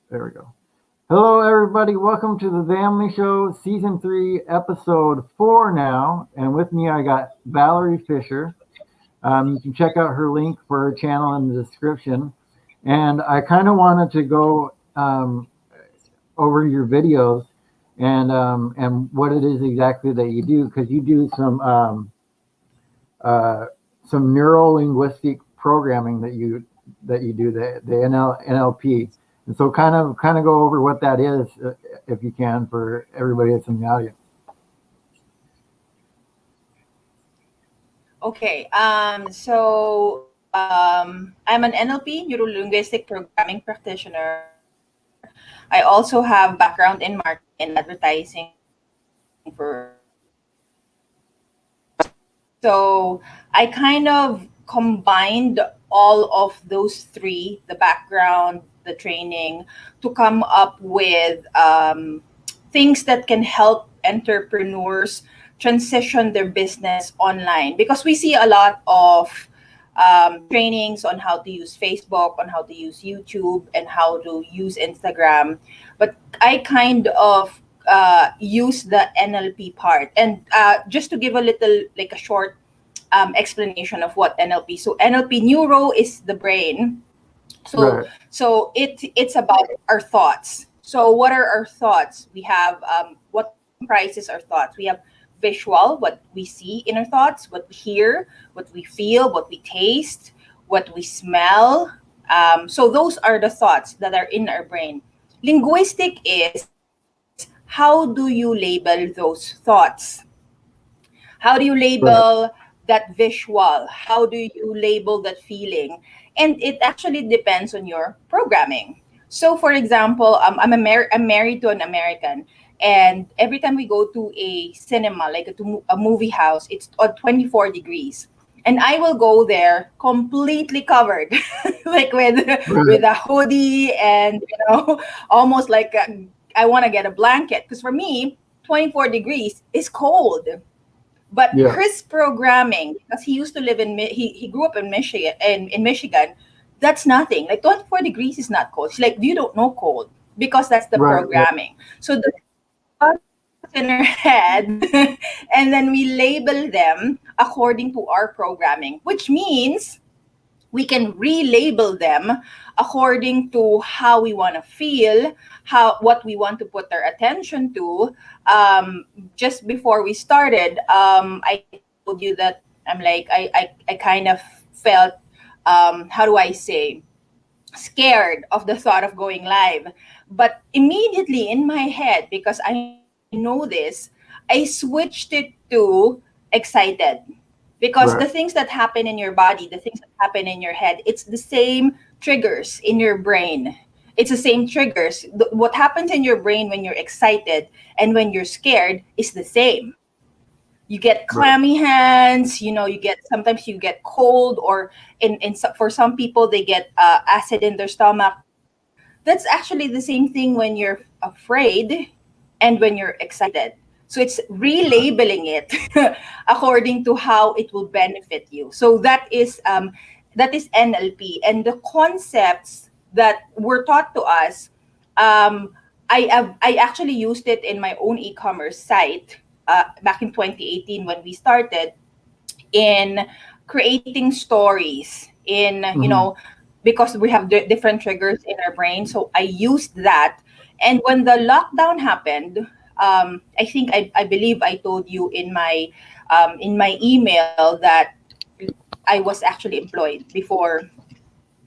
There we go. Hello, everybody. Welcome to the Vamily Show, Season 3, Episode 4 now. And with me, I got Valerie Fischer. You can check out her link for her channel in the description. And I kind of wanted to go over your videos and what it is exactly that you do, because you do some neuro linguistic programming that you do the NLP. And so kind of go over what that is, if you can, for everybody that's in the audience. Okay, I'm an NLP, neuro-linguistic programming practitioner. I also have background in marketing and advertising for. So I kind of combined all of those three, the background, the training, to come up with things that can help entrepreneurs transition their business online. Because we see a lot of trainings on how to use Facebook, on how to use YouTube, and how to use Instagram. But I kind of use the NLP part. And just to give a little, like a short explanation of what NLP. So NLP, neuro is the brain. So Right. it's about our thoughts. So what are our thoughts? We have what comprises our thoughts. We have visual, what we see in our thoughts, what we hear, what we feel, what we taste, what we smell. So those are the thoughts that are in our brain. Linguistic is how do you label those thoughts? How do you Right. label that visual? How do you label that feeling? And it actually depends on your programming. So, for example, I'm married to an American, and every time we go to a cinema, like a movie house, it's on 24 degrees. And I will go there completely covered, like with Right. a hoodie and almost like I want to get a blanket because for me, 24 degrees is cold. But Yeah. his programming, because he used to live he grew up in Michigan, in Michigan, that's nothing. Like 24 degrees is not cold. She's like, you don't know cold because that's the Right. Right. programming. So the thoughts in our head, and then we label them according to our programming, which means we can relabel them according to how we want to feel, how what we want to put our attention to. Just before we started, I told you that I'm like I kind of felt, how do I say, scared of the thought of going live. But immediately in my head, because I know this, I switched it to excited, because the things Right. that happen in your body, the things that happen in your head, it's the same triggers in your brain. It's the same triggers. What happens in your brain when you're excited and when you're scared is the same. You get clammy Right. hands, you get, sometimes you get cold, or for some people they get acid in their stomach. That's actually the same thing when you're afraid and when you're excited. So it's relabeling it according to how it will benefit you. So that is NLP, and the concepts that were taught to us. um, I actually used it in my own e-commerce site back in 2018 when we started, in creating stories in, Hmm. because we have different triggers in our brain. So I used that. And when the lockdown happened, I think I believe I told you in my email that I was actually employed before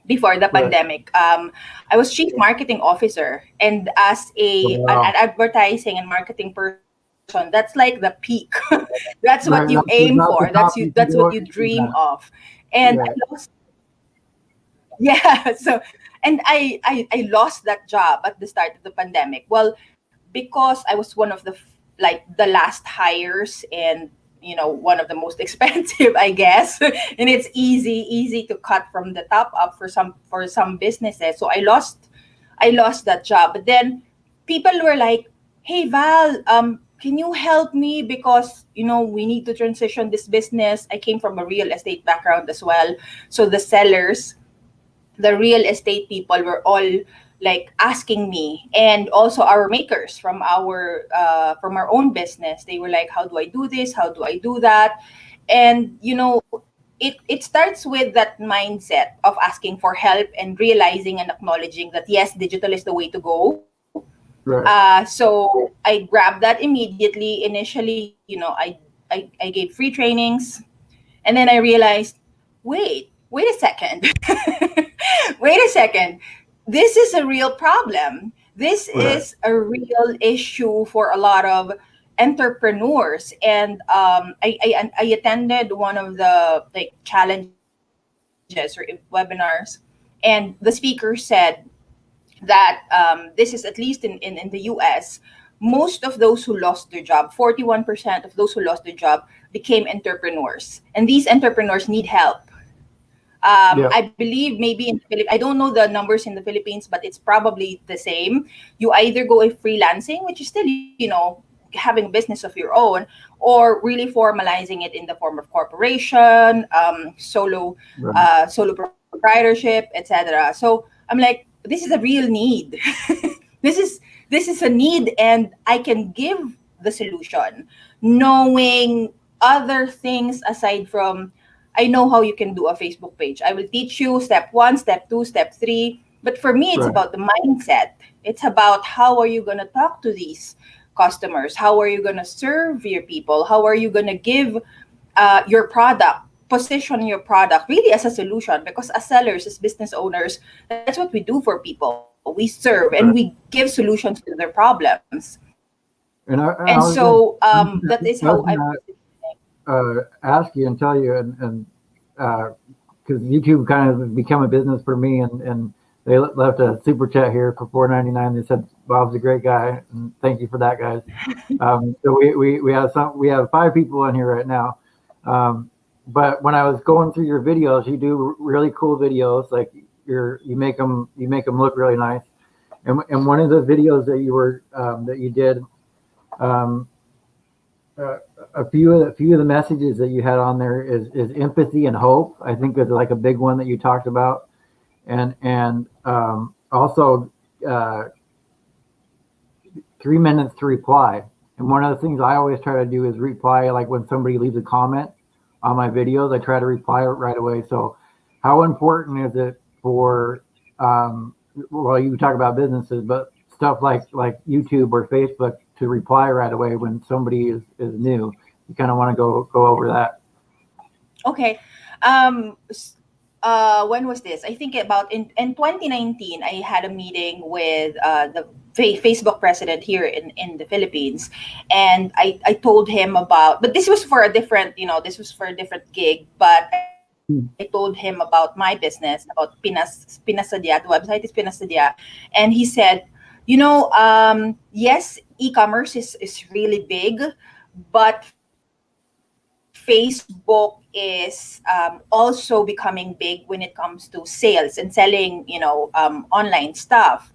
the Right. pandemic. I was chief marketing officer, and as an Wow. advertising and marketing person, that's like the peak. That's what you aim Right. for. That's Not the that's top. what You you can go. dream of. Yeah. And I Yeah. lost. Yeah. So, and I lost that job at the start of the pandemic. Well, because I was one of like the last hires, and one of the most expensive, I guess. And it's easy to cut from the top up for some businesses. So I lost that job. But then people were like, "Hey Val, can you help me, because we need to transition this business." I came from a real estate background as well. So the sellers, the real estate people, were all like asking me, and also our makers from our own business. They were like, how do I do this, how do I do that? And it starts with that mindset of asking for help and realizing and acknowledging that yes, digital is the way to go. Right. So I grabbed that immediately. Initially, I gave free trainings, and then I realized, wait a second. Wait a second. This is a real problem. This Right. is a real issue for a lot of entrepreneurs. And I attended one of the like challenges or webinars, and the speaker said that this is at least in the US, most of those who lost their job, 41% of those who lost their job became entrepreneurs. And these entrepreneurs need help. Yeah. I believe maybe in the Philippines, I don't know the numbers in the Philippines, but it's probably the same. You either go a freelancing, which is still, having a business of your own, or really formalizing it in the form of corporation, Right. solo proprietorship, etc. So I'm like, this is a real need. this is this is a need, and I can give the solution, knowing other things aside from, I know how you can do a Facebook page. I will teach you step one, step two, step three. But for me, it's Right. about the mindset. It's about how are you going to talk to these customers? How are you going to serve your people? How are you going to give your product, position your product really as a solution? Because as sellers, as business owners, that's what we do for people. We serve and we Right. give solutions to their problems. And And so I was going that is how I I was position going things. to ask you and tell you, and because YouTube kind of become a business for me, and they left a super chat here for 4.99. They said Bob's a great guy, and thank you for that, guys. So we have 5 people in here right now. Um, but when I was going through your videos, you do really cool videos. Like you make them look really nice. And one of the videos that you did, um, uh, a few of the messages that you had on there is empathy and hope. I think is like a big one that you talked about, and also uh, 3 minutes to reply. And one of the things I always try to do is reply, like when somebody leaves a comment on my videos, I try to reply right away. So, how important is it for, well, you talk about businesses, but stuff like YouTube or Facebook to reply right away when somebody is new? You kind of want to go over that. Okay. When was this? I think about in 2019, I had a meeting with the Facebook president here in the Philippines, and I told him about. But this was for a different, this was for a different gig. But I told him about my business, about Pinasadia. The website is Pinasadia, and he said, yes, e-commerce is really big, but Facebook is also becoming big when it comes to sales and selling, online stuff.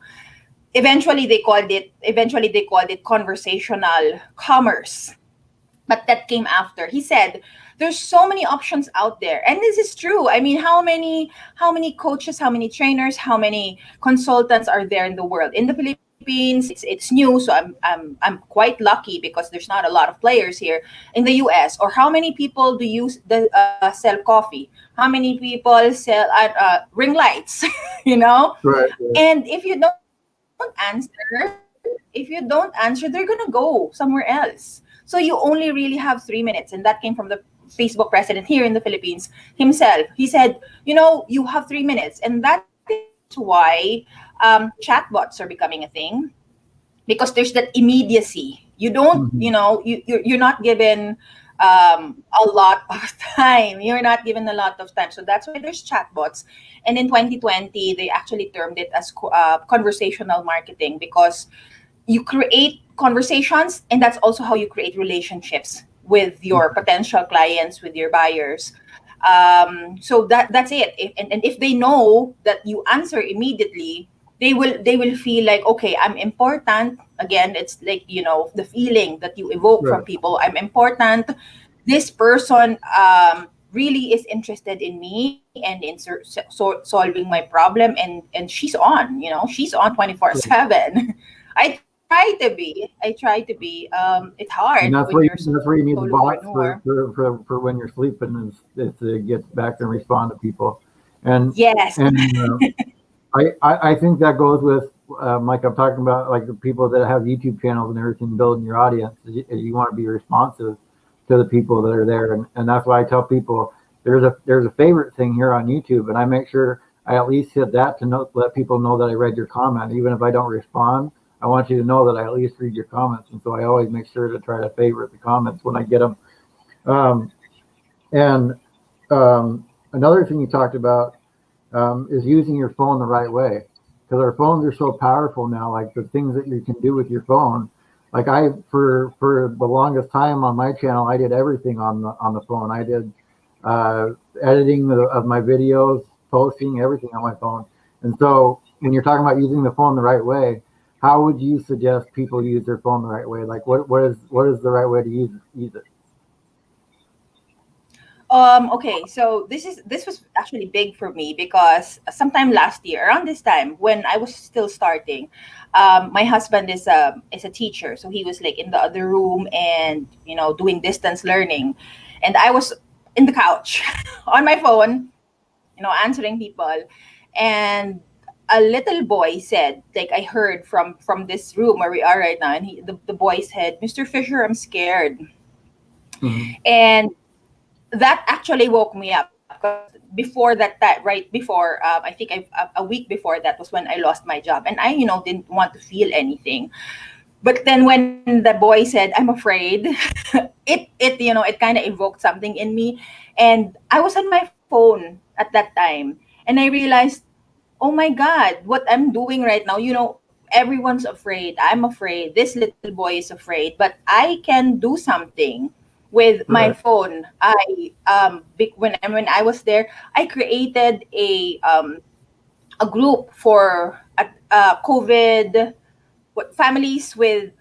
Eventually they called it conversational commerce, but that came after. He said there's so many options out there, and this is true. I mean, how many coaches, how many trainers, how many consultants are there in the world? In the Philippines, it's new, so I'm quite lucky because there's not a lot of players here. In the US, or how many people do you sell coffee? How many people sell ring lights? Right. Right. And if you don't answer, they're gonna go somewhere else. So you only really have 3 minutes, and that came from the Facebook president here in the Philippines himself. He said, you have 3 minutes, and that is why chatbots are becoming a thing, because there's that immediacy. You don't, Mhm. you're not given a lot of time. You're not given a lot of time. So that's why there's chatbots. And in 2020, they actually termed it as conversational marketing, because you create conversations, and that's also how you create relationships with your potential clients, with your buyers. So that's it. And if they know that you answer immediately, they will feel like, okay, I'm important. Again, it's like, the feeling that you evoke from Right. people. I'm important. This person really is interested in me and in solving my problem, and she's on, she's on 24/7. I try to be it's And hard that's when where you're you need the box solopreneur. for when you're sleeping is to get back and respond to people. And Yes. and I think that goes with like I'm talking about, like the people that have YouTube channels and everything, building your audience. You want to be responsive to the people that are there, and that's why I tell people there's a favorite thing here on YouTube, and I make sure I at least hit that to let people know that I read your comment, even if I don't respond. I want you to know that I at least read your comments, and so I always make sure to try to favorite the comments when I get them. Um, and another thing you talked about is using your phone the right way, because our phones are so powerful now. Like the things that you can do with your phone. Like for the longest time on my channel, I did everything on the phone. I did editing of my videos, posting everything on my phone. And so when you're talking about using the phone the right way, how would you suggest people use their phone the right way? Like what is the right way to use it? Okay, so this was actually big for me because sometime last year, around this time when I was still starting, my husband is a teacher, so he was like in the other room and doing distance learning, and I was in the couch on my phone, answering people, and a little boy said, like I heard from this room where we are right now, and the boy said, "Mr. Fisher, I'm scared," Mhm. and that actually woke me up because before that, right before, I think a week before that was when I lost my job, and I didn't want to feel anything. But then when the boy said I'm afraid, it kind of evoked something in me, and I was on my phone at that time, and I realized, oh my god, what I'm doing right now, everyone's afraid, I'm afraid, this little boy is afraid, but I can do something with my Right. phone. When I was there, I created a group for COVID, families with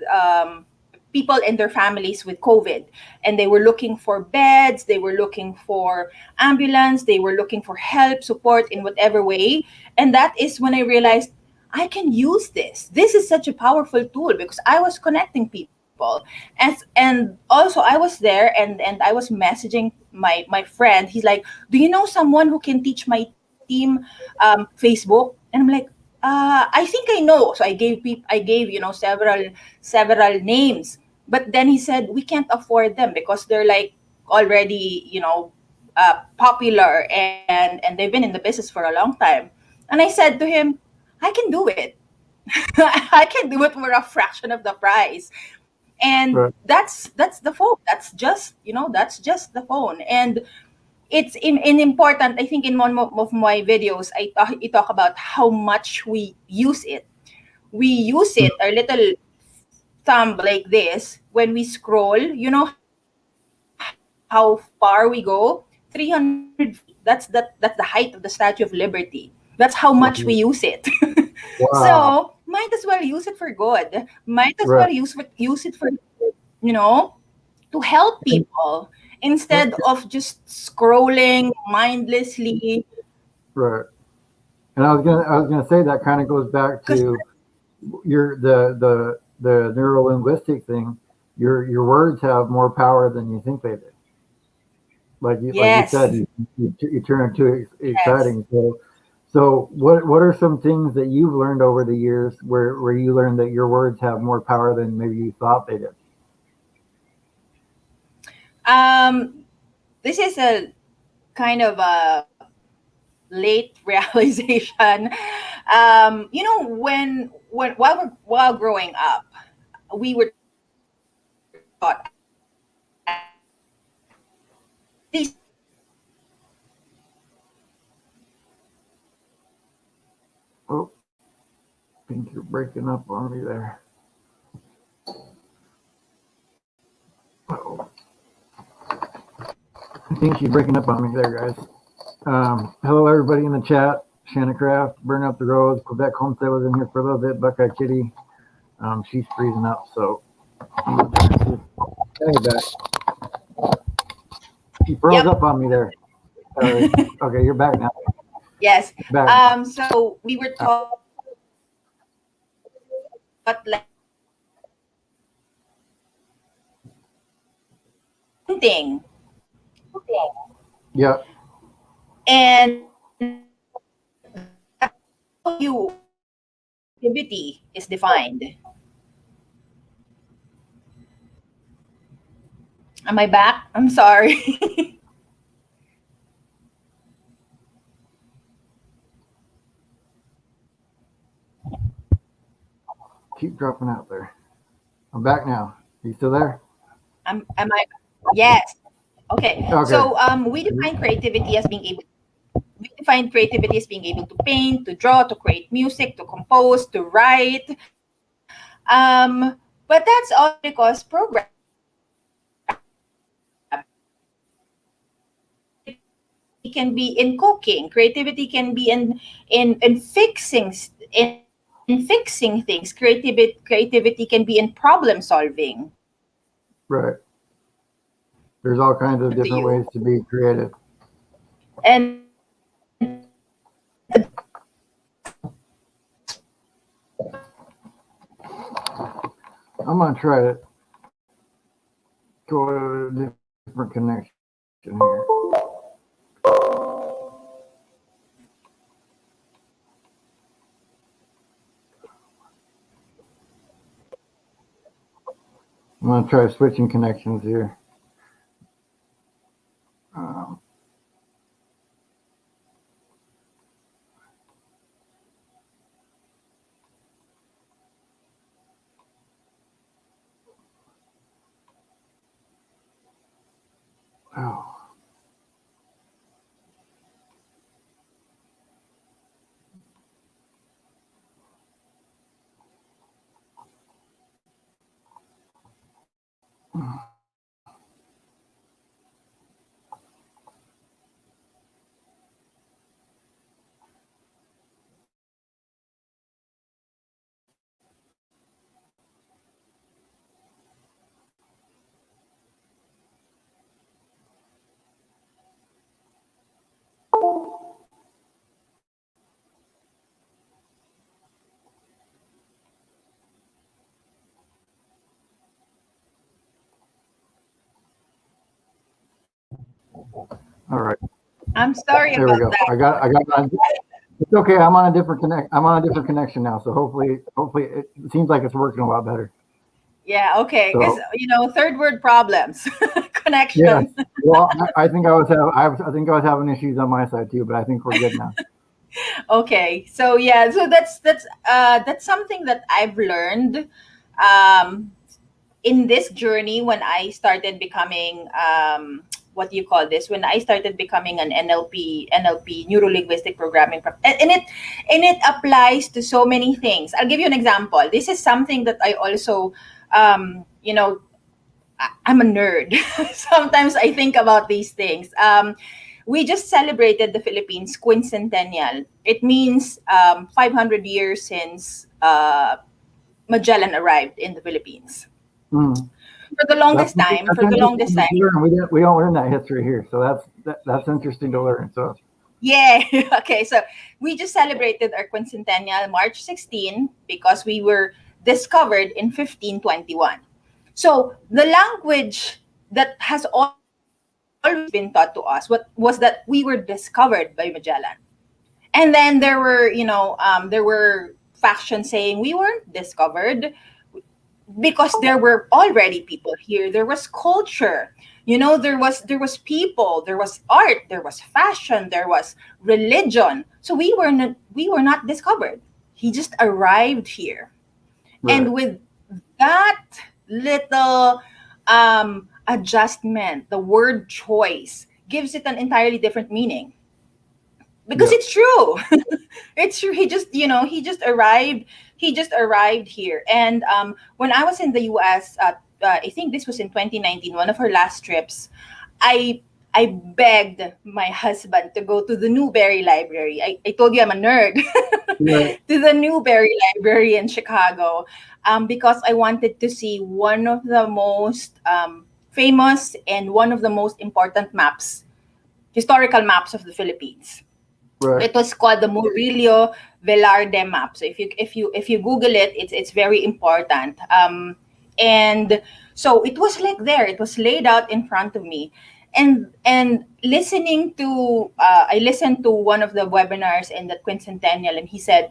people and their families with COVID, and they were looking for beds, they were looking for ambulance, they were looking for help, support in whatever way. And that is when I realized I can use this. This is such a powerful tool because I was connecting people, and also I was there, and I was messaging my friend. He's like, "Do you know someone who can teach my team Facebook?" And I'm like, I think I know. So I gave several names. But then he said we can't afford them because they're like already popular, and they've been in the business for a long time. And I said to him, I can do it. I can do it for a fraction of the price. And Right. that's the phone. That's just the phone. And it's in important. I think in one of my videos, I talk about how much we use it. We use it, our little thumb like this, when we scroll. You know how far we go? 300 feet. That's the height of the Statue of Liberty. That's how much we use it. So Wow. might as well use it for good. Might as well Right. use it for, you know to help And, people instead of just scrolling mindlessly. right. And I was gonna say that kind of goes back Because to the neuro linguistic thing. Your words have more power than you think they do. Like you said, yes, you turn into yes. exciting. So what are some things that you've learned over the years where you learned that your words have more power than maybe you thought they did? um this is a kind of a late realization. When while growing up, we were taught at least in my family that Oh, I think you're breaking up on me there. Uh-oh. I think she's breaking up on me there, guys. Hello, everybody in the chat. Shanna Craft, Burn Up the Rose, Quebec Homestead was in here for a little bit. Buckeye Kitty, she's freezing up, so I'm gonna turn this back. You froze Yep. up on me there. Okay, you're back now. Yes. Back. So we were taught like painting, Yeah. and how you activity is defined. Am I back? I'm sorry. Keep dropping out there. I'm back now. You still there? Am I? Yes. Okay. Okay. So we define creativity as being able to paint, to draw, to create music, to compose, to write. But that's all because programming can be in cooking. Creativity can be in fixing things. Creativity can be in problem solving. Right. There's all kinds of To different you. ways to be creative. And I'm gonna try to go to a different connection here. I'm gonna try switching connections here. Um, oh. All right. I'm sorry There we about go. that. I got it's okay. I'm on a different connection now. So hopefully it seems like it's working a lot better. Yeah, okay. Because So third world problems, yeah. connection. Well, I think I think I was having issues on my side too, but I think we're good now. Okay, so yeah, so that's something that I've learned um, in this journey when I started becoming what do you call this? When I started becoming an NLP neuro linguistic programming, and it applies to so many things. I'll give you an example. This is something that I also I'm a nerd. Sometimes I think about these things. We just celebrated the Philippines quincentennial. It means 500 years since Magellan arrived in the Philippines. Mm. For the longest time, That's interesting to learn. We don't learn that history here, so that's interesting to learn. So yeah. Okay, so we just celebrated our quincentennial March 16 because we were discovered in 1521. So the language that has always been taught to us was that we were discovered by Magellan. And then there were factions saying we weren't discovered because there were already people here. There was culture. There was people, there was art, there was fashion, there was religion. So we were not discovered. He just arrived here. right. And with that little adjustment, the word choice gives it an entirely different meaning because Yep. it's true. It's true. He just arrived here. And when I was in the US, I think this was in 2019, one of her last trips. I i begged my husband to go to the Newberry Library. I told you I'm a nerd. Right. To the Newberry Library in Chicago, because I wanted to see one of the most famous and one of the most important maps, historical maps of the Philippines. Right. It was called the Murillo Velarde map. So if you Google it, it's very important. And so it was like there. It was laid out in front of me, and listening to I listened to one of the webinars in the quincentennial, and he said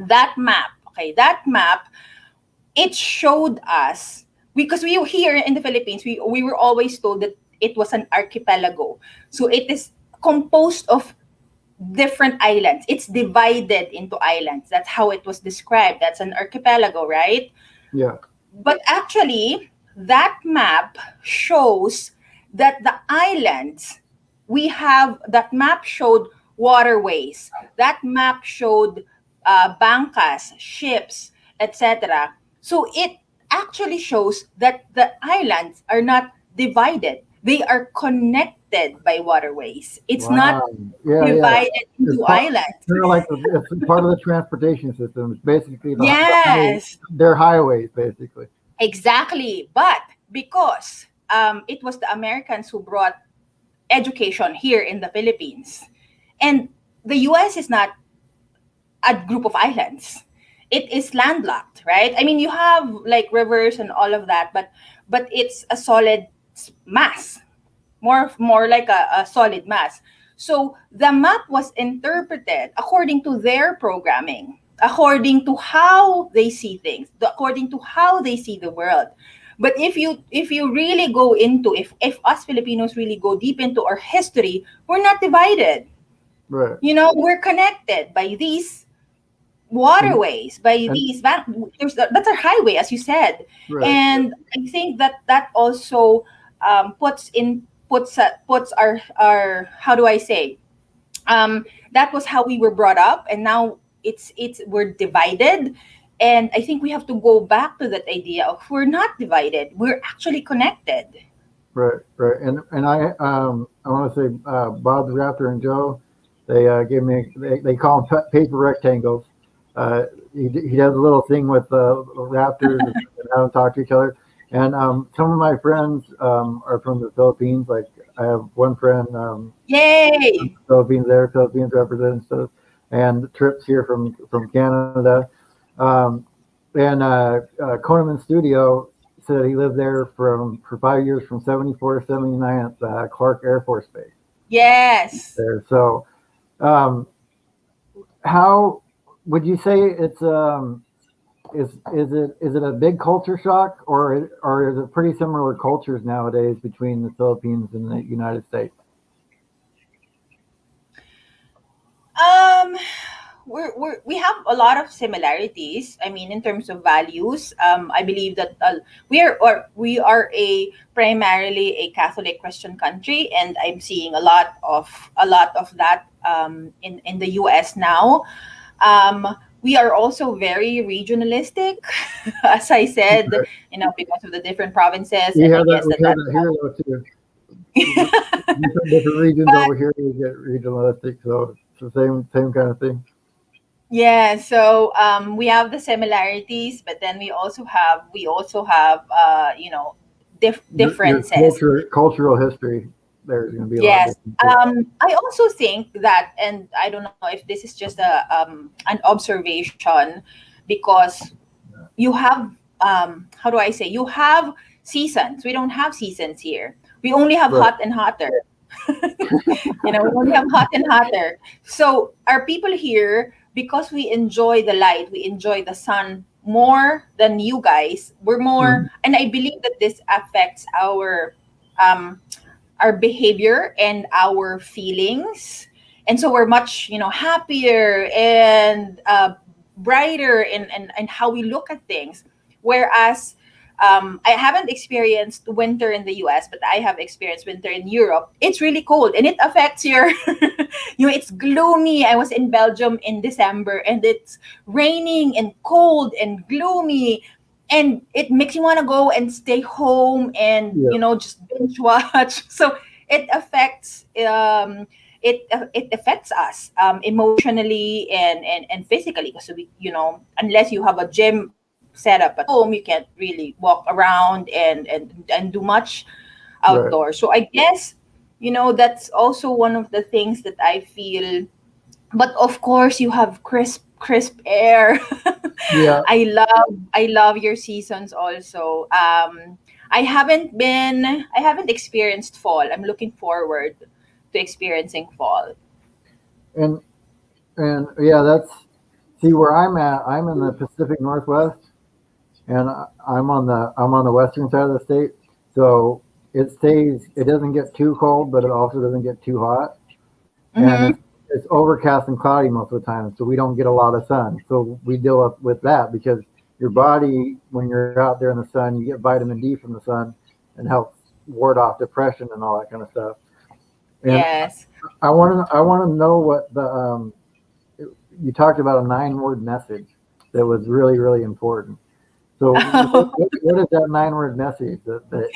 that map. Okay, that map, it showed us, because we here in the Philippines, we were always told that it was an archipelago. So it is composed of different islands. It's divided into islands. That's how it was described. That's an archipelago, right? Yeah. But actually, that map shows that the islands, that map showed waterways. That map showed bancas, ships, etc. So it actually shows that the islands are not divided. They are connected by waterways. It's not Wow. Yeah, yeah. divided It's into islands. kind of like it's part of the transportation system. It's basically Yes. they're highways, basically. Exactly. But because it was the Americans who brought education here in the Philippines, and the US is not a group of islands. It is landlocked, right? I mean, you have like rivers and all of that, but it's a solid mass, more like a solid mass. So the map was interpreted according to their programming, according to how they see things, according to how they see the world. But if you really go into, if us Filipinos really go deep into our history, we're not divided. Right. We're connected by these And waterways, by and these that's our highway, as you said. right. And I think that also puts our, how do I say, that was how we were brought up, and now it's we're divided. And I think we have to go back to that idea of, we're not divided, we're actually connected. Right, right, and I want to say Bob the Raptor and Joe, they gave me they call them paper rectangles. He does a little thing with raptors and how to talk to each other. And some of my friends are from the Philippines. Like I have one friend from Yay. the Philippines there, Philippines representative, and trips here from Canada. Um, and Koneman Studio said he lived there for 5 years, from 74 to 79 at Clark Air Force Base Yes. there. So, how would you say it's is it a big culture shock, or is it pretty similar cultures nowadays between the Philippines and the United States? Um, we have a lot of similarities. I mean, in terms of values, I believe that we are a primarily a Catholic Christian country, and I'm seeing a lot of that in the U.S. now. We are also very regionalistic, as I said, Right. because of the different provinces, We and I have that. guess We that have that. that here though too. Different regions But over here we get regionalistic, so it's the same kind of thing. yeah, so we have the similarities, but then we also have Your differences. cultural history, there's going to be a lot Yes. different too. I also think that, and I don't know if this is just an observation, because you have, how do I say, you have seasons. We don't have seasons here. We only have Right, hot and hotter. We only have hot and hotter. So our people here, because we enjoy the light, we enjoy the sun more than you guys. We're more, mhm, and I believe that this affects um, our behavior and our feelings. And so we're much, happier and brighter in how we look at things. Whereas I haven't experienced winter in the US, but I have experienced winter in Europe. It's really cold, and it affects your, it's gloomy. I was in Belgium in December, and it's raining and cold and gloomy. And it makes you want to go and stay home and, yeah, just binge watch. So it affects, it affects us emotionally and physically, because we, unless you have a gym set up at home. You can't really walk around and do much Right. outdoors. So I guess, that's also one of the things that I feel. But of course, you have crisp air. Yeah. I love your seasons also. I haven't experienced fall. I'm looking forward to experiencing fall. And yeah, that's see where I'm at. I'm in the Pacific Northwest, and I'm on the western side of the state. So it doesn't get too cold, but it also doesn't get too hot. And Mm-hmm. it's overcast and cloudy most of the time, so we don't get a lot of sun. So we deal with that because your body, when you're out there in the sun, you get vitamin D from the sun and helps ward off depression and all that kind of stuff. And Yes. I want to know what the you talked about a 9-word message that was really really important. So what is that 9-word message that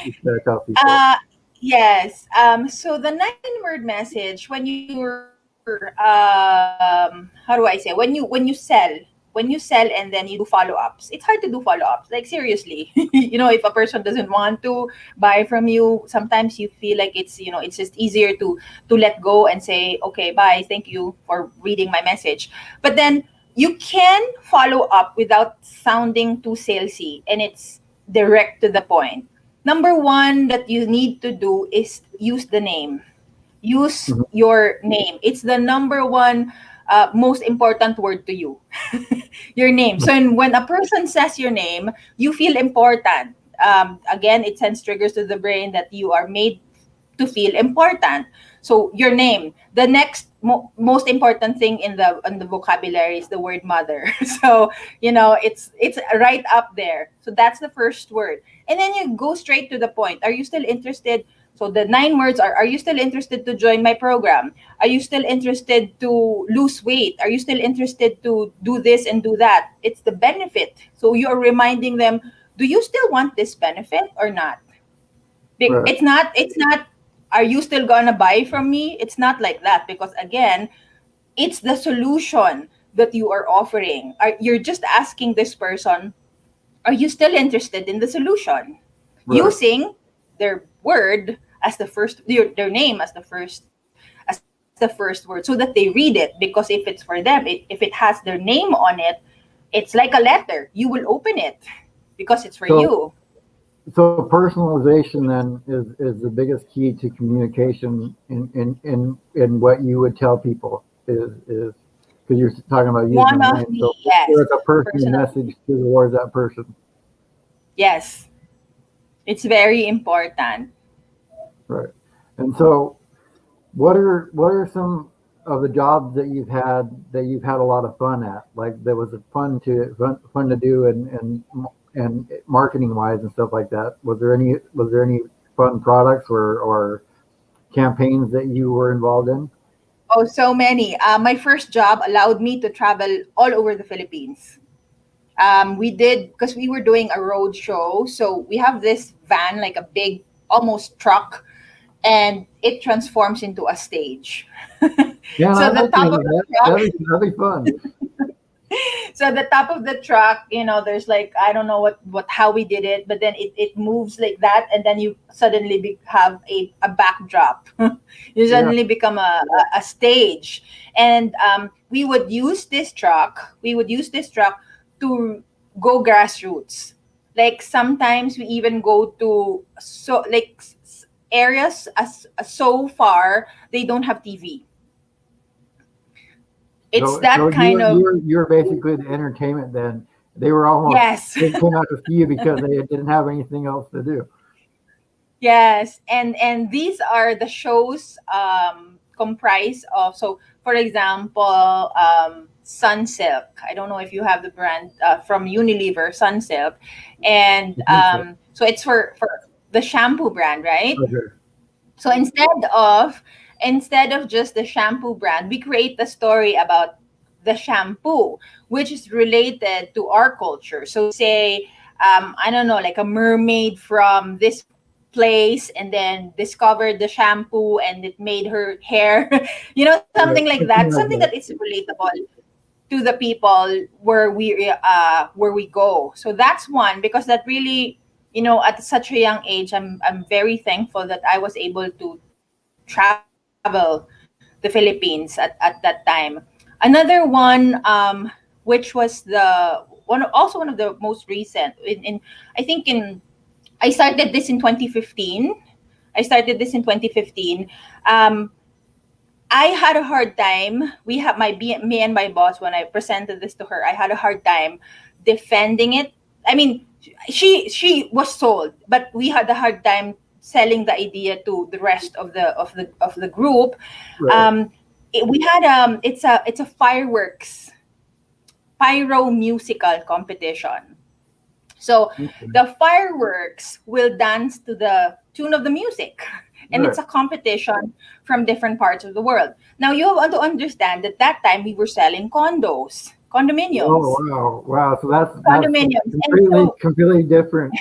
you gotta tell people? Uh, yes. So the 9-word message, when you're, how do I say, when you sell and then you do follow-ups, it's hard to do follow-ups. Like seriously, if a person doesn't want to buy from you, sometimes you feel like it's just easier to let go and say, okay, bye, thank you for reading my message. But then you can follow up without sounding too salesy, and it's direct to the point. Number one that you need to do is use the name. Use Mhm. your name. It's the number one most important word to you. Your name. So when a person says your name, you feel important. Again, it sends triggers to the brain that you are made to feel important. So your name. The next most important thing in the vocabulary is the word mother. So it's right up there. So that's the first word, and then you go straight to the point. Are you still interested? So the 9 words are you still interested to join my program? Are you still interested to lose weight? Are you still interested to do this and do that? It's the benefit. So you are reminding them, do you still want this benefit or not? Right. It's not are you still gonna buy from me? It's not like that, because again, it's the solution that you are offering. You're just asking this person, are you still interested in the solution? Right. Using their word as the first, their name as the first word, so that they read it. Because if it's for them, if it has their name on it, it's like a letter. You will open it because it's for So you. so personalization then is the biggest key to communication in what you would tell people is because you're talking about using One their of name. the, So yes, there's a personal personal. message towards that person. Yes, it's very important. Right. And so what are some of the jobs that you've had a lot of fun at? Like that was fun to do and marketing wise and stuff like that. Was there any fun products or campaigns that you were involved in? Oh, so many. My first job allowed me to travel all over the Philippines. We did, because we were doing a road show. So we have this van, like a big, almost truck, and it transforms into a stage. Yeah, So I the like top of doing the that. truck, That'd be fun. so the top of the truck, there's like, I don't know what how we did it, but then it moves like that, and then you suddenly have a backdrop. You Yeah. suddenly become a stage. And we would use this truck to go grassroots. Like sometimes we even go to, so like areas as so far they don't have TV. It's So that you kind were you of. were you were basically the entertainment then. They were almost Yes. they came out to see you because they didn't have anything else to do. Yes, and these are the shows comprised of. So for example, Sunsilk. I don't know if you have the brand from Unilever, Sunsilk, and I think so. so it's for the shampoo brand, right? Okay. So instead of just the shampoo brand, we create the story about the shampoo, which is related to our culture. So say, I don't know, like a mermaid from this place, and then discovered the shampoo and it made her hair, something Right. like that, Something something like that is that. relatable to the people where we go. So that's one, because that really, at such a young age, I'm very thankful that I was able to travel the Philippines at that time. Another one, which was also one of the most recent in I think in I started this in 2015. I started this in 2015. Um, I had a hard time. We have me and my boss, when I presented this to her, I had a hard time defending it. I mean, she was sold, but we had a hard time selling the idea to the rest of the group. Right. We had it's a pyro musical competition. So Okay. the fireworks will dance to the tune of the music. And Right. it's a competition from different parts of the world. Now you have to understand that that time we were selling Oh condominiums, wow, wow. So that's a condominiums. And so completely different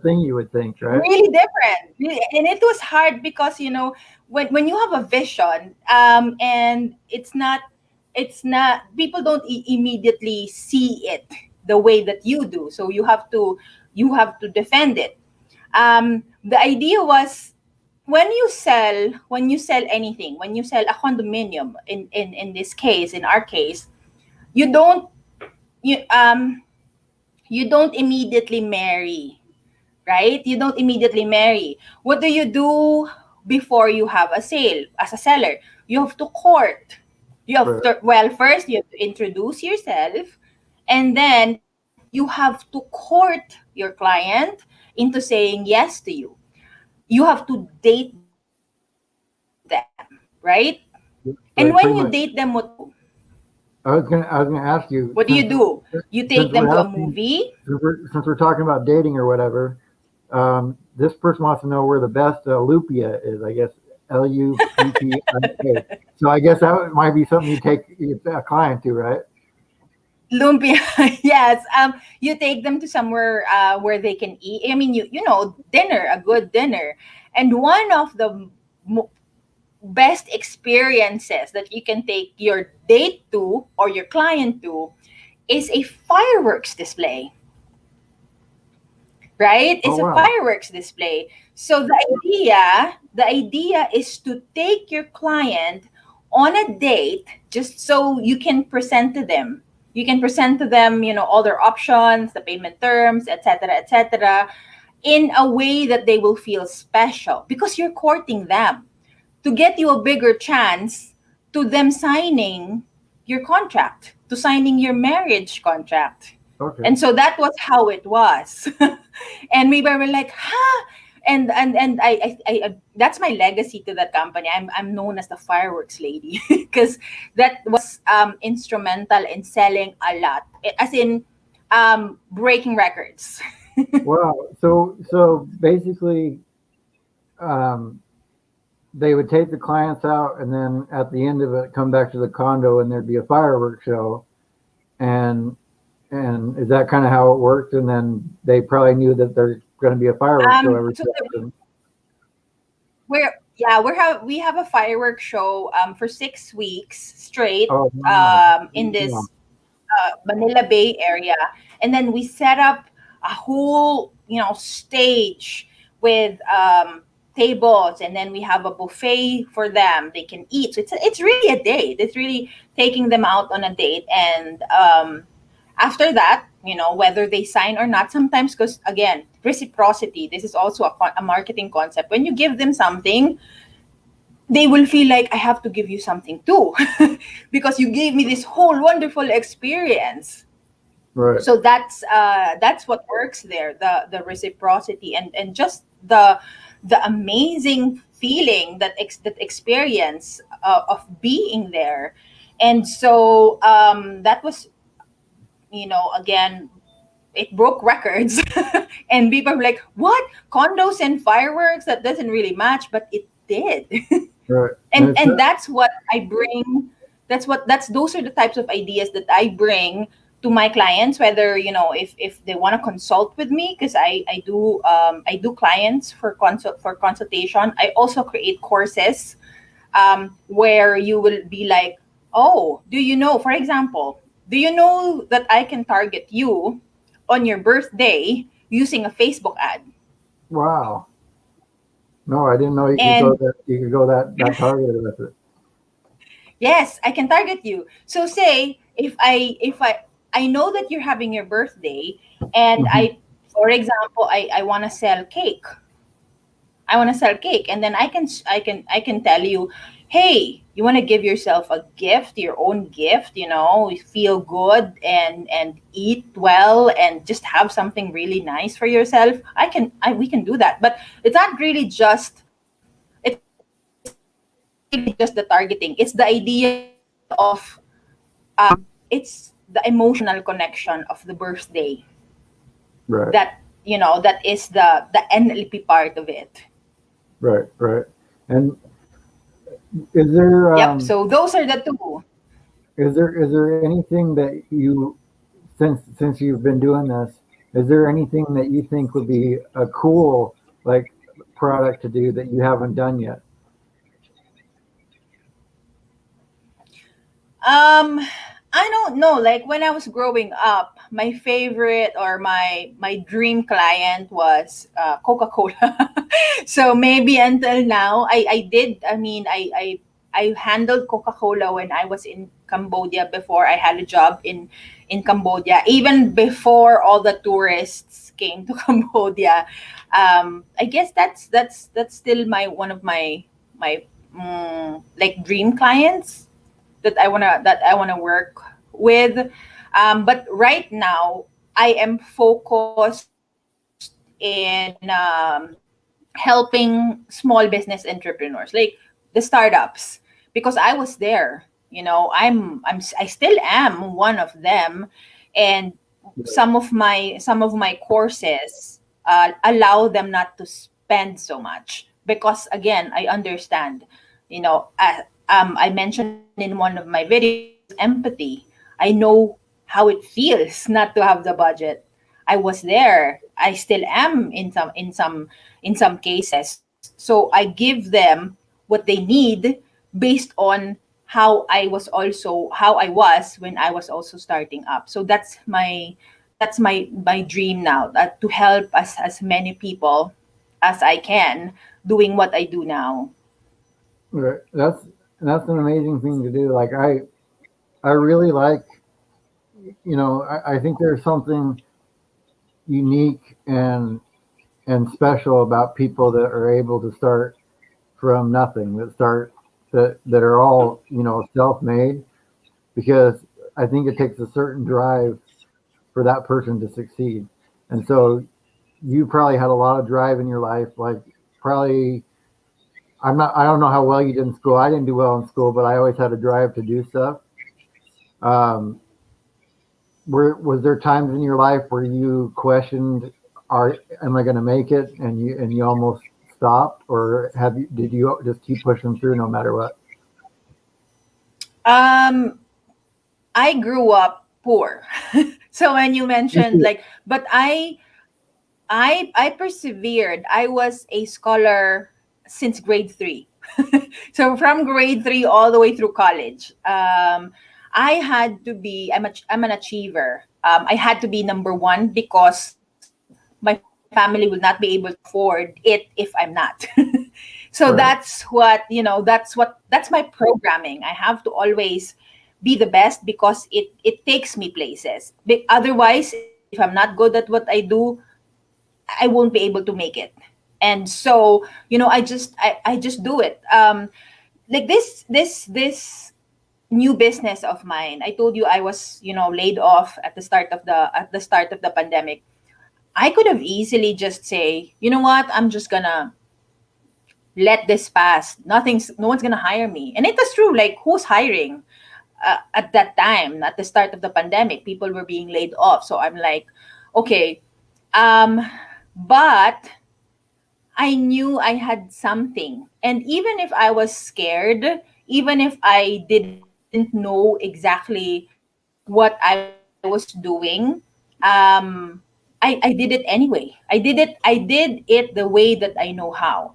thing you would think, right? really different. And it was hard because, when you have a vision, and it's not people don't immediately see it the way that you do. So you have to defend it. The idea was, when you sell anything, when you sell a condominium, in this case, in our case, you don't you you don't immediately marry, right? You don't immediately marry. What do you do before you have a sale as a seller? You have to court. Right. Well, first you have to introduce yourself, and then you have to court your client into saying yes to you. You have to date them, right? And when you date them, what do Right. you Pretty much. do? I was gonna ask What do you you do? You take since them we're to a asking movie. since we're talking about dating or whatever. This person wants to know where the best lupia is. I guess Lupia. So I guess might be something you take a client to, right? Lumpia, yes. You take them to somewhere where they can eat. I mean, dinner, a good dinner, and one of the mo- best experiences that you can take your date to or your client to is a fireworks display. Right? Oh It's a wow. fireworks display. So the idea is to take your client on a date, just so you can present to them. You can present to them, all their options, the payment terms, etc., in a way that they will feel special, because you're courting them to get you a bigger chance to them signing your contract, to signing your marriage contract. Okay. And so that was how it was. And we were like, huh? And that's my legacy to that company. I'm known as the fireworks lady because that was instrumental in selling a lot, as in breaking records. Wow. So basically, um, they would take the clients out, and then at the end of it, come back to the condo, and there'd be a fireworks show. And and is that kind of how it worked? And then they probably knew that there's going to be a fireworks show every So so often. we have a fireworks show for 6 weeks straight, Oh wow. in Wow. this Manila Bay area, and then we set up a whole stage with tables, and then we have a buffet for them. They can eat. So it's really a date. It's really taking them out on a date, and after that, whether they sign or not, sometimes, because again, reciprocity. This is also a marketing concept. When you give them something, they will feel like I have to give you something too, because you gave me this whole wonderful experience. Right. So that's what works there, the reciprocity, and just the amazing feeling, that experience of being there. And so that was, again, it broke records. And people were like, what, condos and fireworks, that doesn't really match, but it did. Right. And and it's and that's what I bring. That's those are the types of ideas that I bring to my clients, whether, if they want to consult with me, because I do clients for consultation. I also create courses, where you will be like, oh, do you know, for example, Do you know that I can target you on your birthday using a Facebook ad? Wow. No, I didn't know you could go And that that targeted with it. yes, I can target you. So say if I know that you're having your birthday, and Mhm. for example, I want to sell cake. I want to sell cake, and then I can tell you, hey, you want to give yourself a gift, your own gift, feel good and eat well and just have something really nice for yourself. We can do that, but it's not really just the targeting. It's the idea of it's the emotional connection of the birthday Right, that is the NLP part of it. right, right. And is there Yep. So those are the two. is there anything that you since you've been doing this, is there anything that you think would be a cool like product to do that you haven't done yet? Um, I don't know. Like when I was growing up, my favorite or my dream client was Coca Cola. So maybe until now, I did. I mean, I handled Coca Cola when I was in Cambodia before I had a job in Cambodia. Even before all the tourists came to Cambodia, I guess that's still my one of my like dream clients that I wanna work with. But right now, I am focused in helping small business entrepreneurs, like the startups, because I was there. I still am one of them, and some of my courses allow them not to spend so much because again I understand. I mentioned in one of my videos empathy. I know how it feels not to have the budget. I was there. I still am in some cases. So I give them what they need based on how I was when I was also starting up. So that's my dream now, that to help as many people as I can doing what I do now. Right. That's an amazing thing to do. Like I really like, I think there's something unique and special about people that are able to start from nothing, that are all, self-made, because I think it takes a certain drive for that person to succeed. And so you probably had a lot of drive in your life, like probably I don't know how well you did in school. I didn't do well in school, but I always had a drive to do stuff. Um, was there times in your life where you questioned, are am I going to make it, and you almost stopped, or did you just keep pushing through no matter what? Um, I grew up poor. So when you Me mentioned too. like, but I persevered. I was a scholar since grade 3. So from grade 3 all the way through college. I had to be I'm an achiever. I had to be number 1 because my family will not be able to afford it if I'm not. So Right. that's my programming. I have to always be the best because it takes me places. Otherwise, if I'm not good at what I do, I won't be able to make it. And so, I just do it. Like this new business of mine. I told you I was, laid off at the start of the pandemic. I could have easily just say, you know what, I'm just gonna let this pass. No one's gonna hire me. And it was true. Like, who's hiring? At that time, at the start of the pandemic, people were being laid off. So I'm like, okay, um, but I knew I had something. And even if I was scared, even if I didn't know exactly what I was doing, I did it anyway. I did it the way that I know how.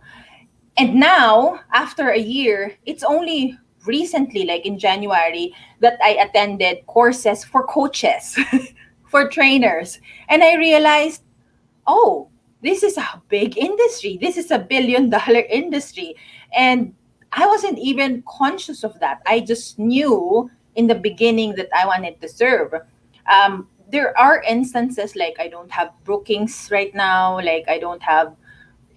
And now, after a year, it's only recently, like in January, that I attended courses for coaches, for trainers. And I realized, oh, this is a big industry. This is $1 billion industry. And I wasn't even conscious of that. I just knew in the beginning that I wanted to serve. There are instances like I don't have bookings right now. Like I don't have,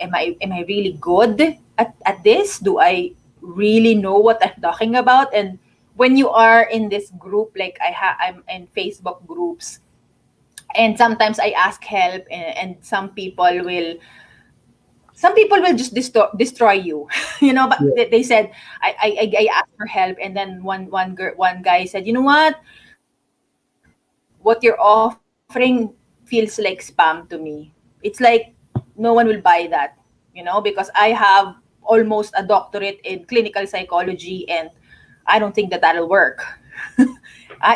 am I really good at this? Do I really know what I'm talking about? And when you are in this group, like I'm in Facebook groups, and sometimes I ask help, and some people will just destroy you, but Yeah. they said, I asked for help, and then one guy said, you know what you're offering feels like spam to me. It's like no one will buy that, because I have almost a doctorate in clinical psychology, and I don't think that that'll work.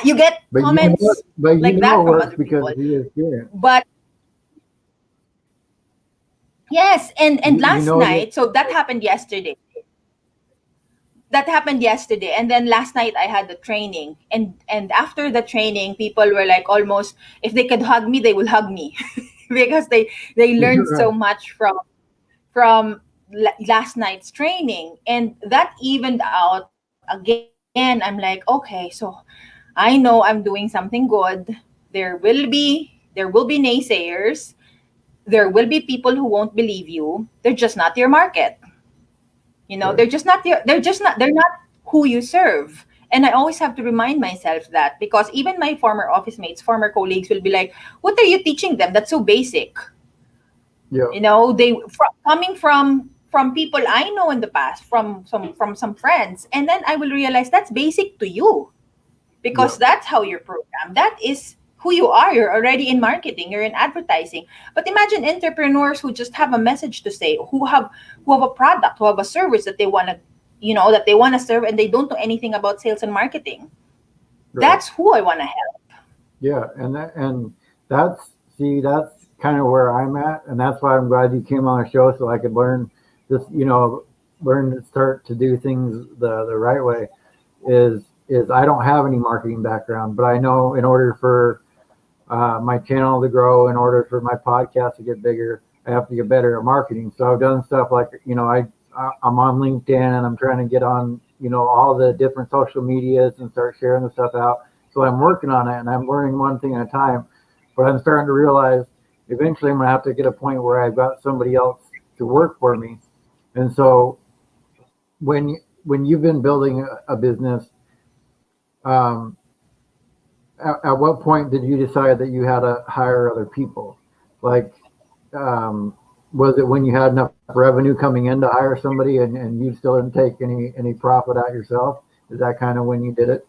You get comments But you know, like that from other it people. works because of the experience. But yes, and You last know that. night, so that happened yesterday. And then last night I had the training, and after the training, people were like, almost, if they could hug me, they will hug me, because they learned so Right. much from last night's training, and that evened out again. I'm like, okay, so I know I'm doing something good. There will be naysayers. There will be people who won't believe you. They're just not your market. Right. They're not who you serve. And I always have to remind myself that, because even my former office mates, former colleagues will be like, what are you teaching them? That's so basic. Yeah. Coming from people I know in the past, from some friends, and then I will realize that's basic to you, Yeah. because that's how you're programmed. That is who you are. You're already in marketing, you're in advertising. But imagine entrepreneurs who just have a message to say, who have a product, who have a service that they want to serve, and they don't know anything about sales and marketing. Right. That's who I want to help. Yeah. And that's see that's kind of where I'm at, and that's why I'm glad you came on the show so I could learn this. Learn to start to do things the right way. Is I don't have any marketing background, but I know in order for my channel to grow, in order for my podcast to get bigger, I have to get better at marketing. So I've done stuff like, I'm on LinkedIn, and I'm trying to get on, all the different social medias and start sharing the stuff out. So I'm working on it, and I'm learning one thing at a time. But I'm starting to realize eventually I'm going to have to get a point where I've got somebody else to work for me. And so when you've been building a business, um, at what point did you decide that you had to hire other people? Like, um, was it when you had enough revenue coming in to hire somebody, and you still didn't take any profit out yourself? Is that kind of when you did it?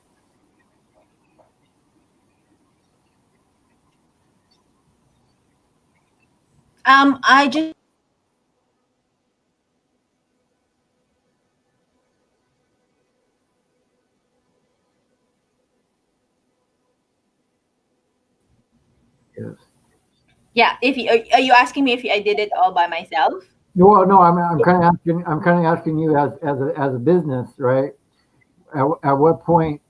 I just Yes. Yeah, if you are you asking me if I did it all by myself? Well, no, I'm kind of asking. I'm kind of asking you as a business, right? At what point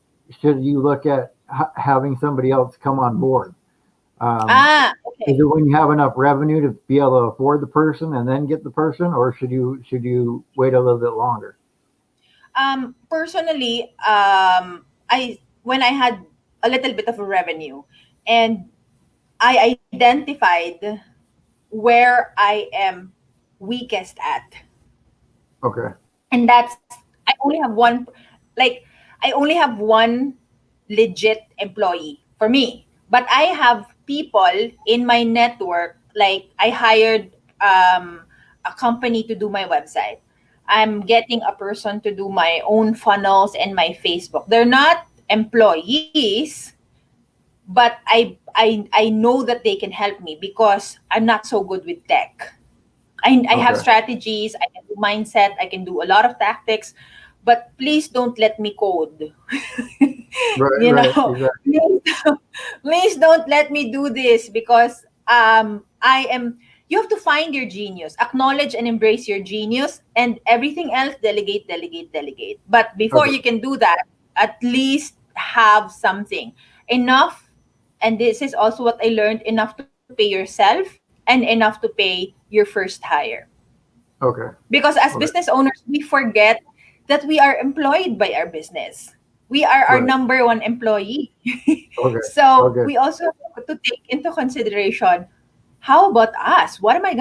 should you look at having somebody else come on board? Um, is Okay. it when you have enough revenue to be able to afford the person and then get the person, or should you wait a little bit longer? Personally, I when I had a little bit of a revenue, and I identified where I am weakest at. Okay. And that's, like I only have one legit employee for me. But I have people in my network, like I hired a company to do my website. I'm getting a person to do my own funnels and my Facebook. They're not employees, but I know that they can help me because I'm not so good with tech. I have Okay. strategies, I can do mindset, I can do a lot of tactics, but please don't let me code. Right. you Right. know, Exactly. please, please don't let me do this, because I am. You have to find your genius, acknowledge and embrace your genius, and everything else, delegate, delegate, delegate. But before Okay. you can do that, at least have something enough. And this is also what I learned, enough to pay yourself and enough to pay your first hire. Okay. Because as Okay. business owners, we forget that we are employed by our business. We are our Right. number one employee. Okay. So Okay. we also have to take into consideration, how about us? What am I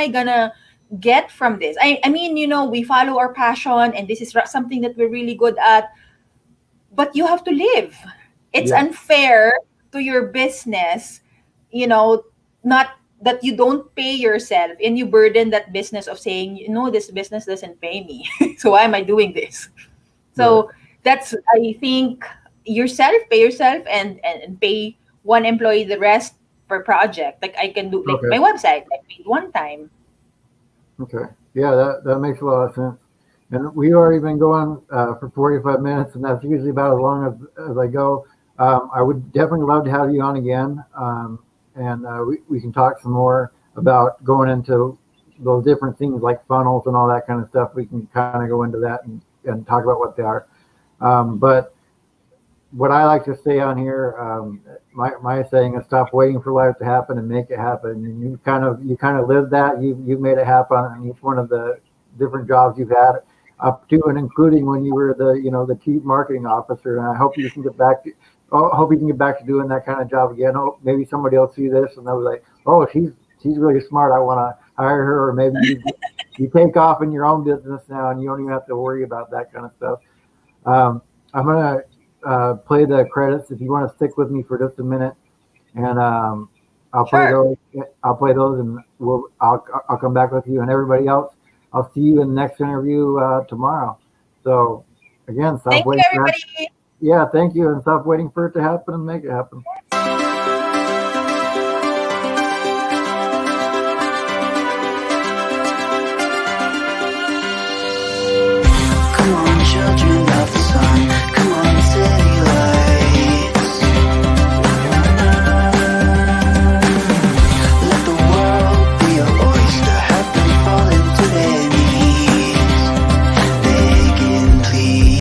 gonna get from this? I mean, we follow our passion and this is something that we're really good at, but you have to live. It's Yeah. unfair to your business, not that you don't pay yourself and you burden that business of saying, this business doesn't pay me. So why am I doing this? Right. So that's, I think, pay yourself, and pay one employee the rest per project. Like I can do, like Okay. my website, I paid one time. Okay. Yeah, that makes a lot of sense. And we've already been going for 45 minutes, and that's usually about as long as I go. I would definitely love to have you on again, and we can talk some more about going into those different things like funnels and all that kind of stuff. We can kind of go into that and talk about what they are. But what I like to say on here, my saying is stop waiting for life to happen and make it happen. And you kind of live that. You've made it happen on each one of the different jobs you've had, up to and including when you were the chief marketing officer. And I hope you can get back to. Oh, hope you can get back to doing that kind of job again. Oh, maybe somebody else see this and they'll be like, oh, she's really smart. I want to hire her. Or maybe you take off in your own business now and you don't even have to worry about that kind of stuff. I'm gonna play the credits if you want to stick with me for just a minute, and I'll play Sure. those. I'll play those, and I'll come back with you and everybody else. I'll see you in the next interview tomorrow. So again, stop Thank you, waiting for that. everybody. Yeah, thank you, and stop waiting for it to happen and make it happen.